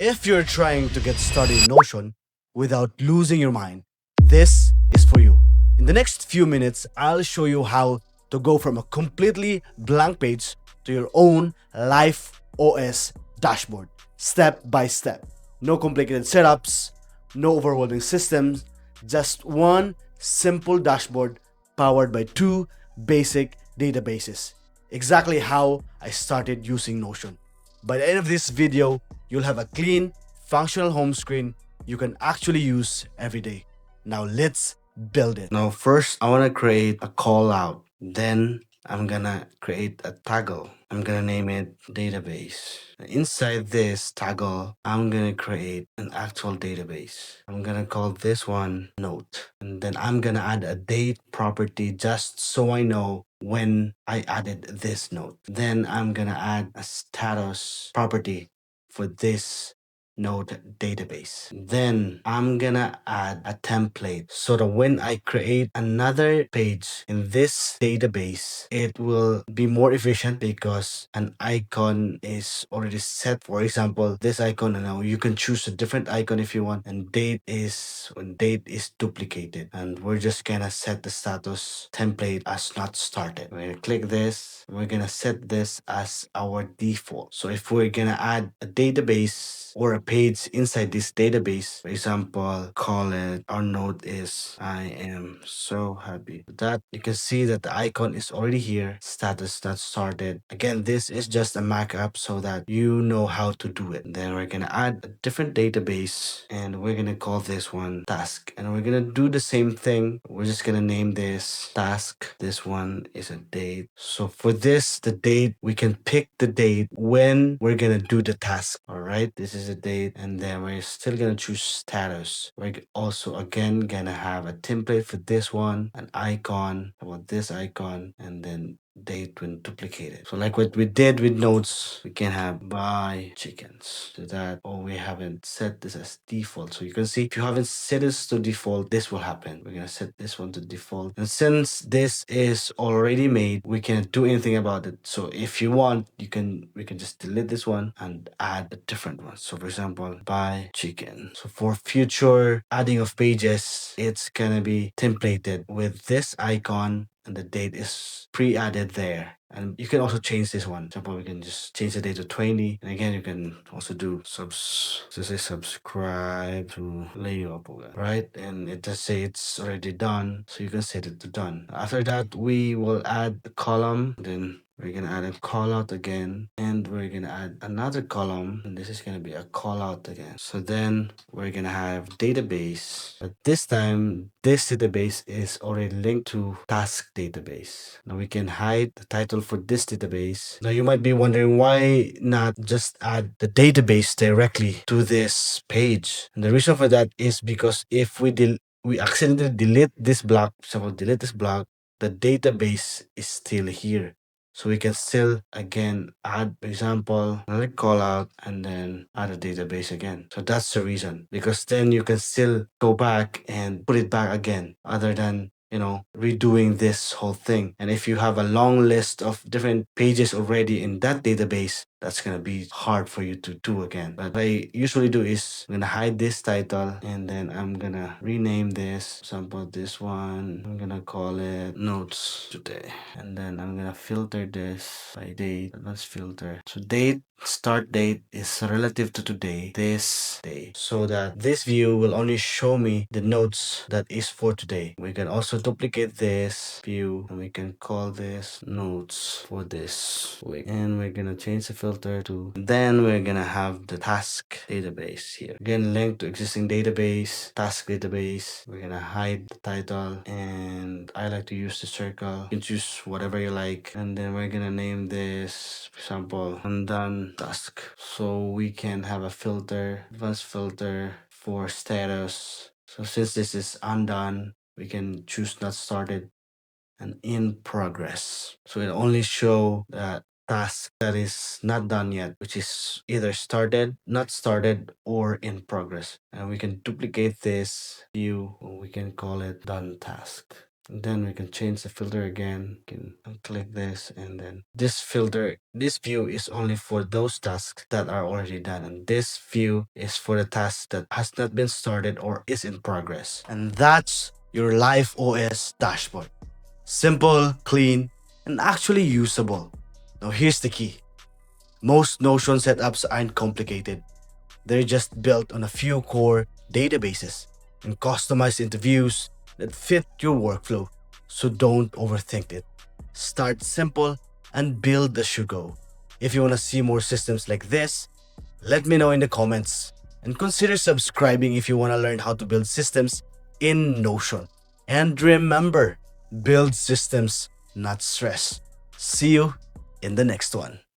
If you're trying to get started in Notion without losing your mind, this is for you. In the next few minutes, I'll show you how to go from a completely blank page to your own Life OS dashboard, step by step. No complicated setups, no overwhelming systems, just one simple dashboard powered by two basic databases. Exactly how I started using Notion. By the end of this video, you'll have a clean, functional home screen you can actually use every day. Now let's build it. Now first, I want to create a call out. Then I'm gonna create a toggle. I'm gonna name it database. Inside this toggle, I'm gonna create an actual database. I'm gonna call this one note. And then I'm gonna add a date property just so I know when I added this note. Then I'm gonna add a status property for this node database. Then I'm gonna add a template so that when I create another page in this database, it will be more efficient because an icon is already set. For example, this icon, and now you can choose a different icon if you want, and date is duplicated, and we're just gonna set the status template as not started. We're gonna click this. We're gonna set this as our default. So if we're gonna add a database or a page inside this database, for example, call it our node is I am so happy. With that, you can see that the icon is already here, status not started. Again, this is just a markup so that you know how to do it. Then we're gonna add a different database and we're gonna call this one task, and we're gonna do the same thing. We're just gonna name this task. This one is a date. So for this, the date, we can pick the date when we're gonna do the task. All right, this is a date, and then we're still gonna choose status. We're also again gonna have a template for this one, an icon about this icon, and then date when duplicated. So like what we did with notes, we can have buy chickens. So that, oh, we haven't set this as default. So you can see if you haven't set this to default, this will happen. We're gonna set this one to default. And since this is already made, we can't do anything about it. So if you want, we can just delete this one and add a different one. So for example, buy chicken. So for future adding of pages, it's gonna be templated with this icon, and the date is pre-added there. And you can also change this one. For example, we can just change the date to 20. And again, you can also do subscribe to Leo Apugan, right? And it does say it's already done. So you can set it to done. After that, we will add the column. Then we're gonna add a call out again, and we're gonna add another column, and this is gonna be a call out again. So then we're gonna have database, but this time this database is already linked to task database. Now we can hide the title for this database. Now you might be wondering why not just add the database directly to this page. And the reason for that is because if we accidentally delete this block, so delete this block, the database is still here. So we can still again add, for example, another call out and then add a database again. So that's the reason, because then you can still go back and put it back again, other than redoing this whole thing. And if you have a long list of different pages already in that database, that's gonna be hard for you to do again. But what I usually do is I'm gonna hide this title, and then I'm gonna rename this. For example, this one, I'm gonna call it notes today. And then I'm gonna filter this by date. Let's filter. So date, start date is relative to today, this day, so that this view will only show me the notes that is for today. We can also duplicate this view, and we can call this notes for this week, and we're gonna change the filter to, then we're gonna have the task database here, again linked to existing database, task database. We're gonna hide the title, and I like to use the circle. You can choose whatever you like, and then we're gonna name this, for example, undone task. So we can have a filter, advanced filter for status. So since this is undone, we can choose not started and in progress. So it only show that task that is not done yet, which is either started, not started, or in progress. And we can duplicate this view, or we can call it done task. And then we can change the filter again. You can click this, and then this filter, this view is only for those tasks that are already done. And this view is for the task that has not been started or is in progress. And that's your Life OS dashboard. Simple, clean, and actually usable. Now here's the key. Most Notion setups aren't complicated. They're just built on a few core databases and customized into views that fit your workflow. So don't overthink it. Start simple and build as you go. If you want to see more systems like this, let me know in the comments. And consider subscribing if you want to learn how to build systems in Notion. And remember, build systems, not stress. See you in the next one.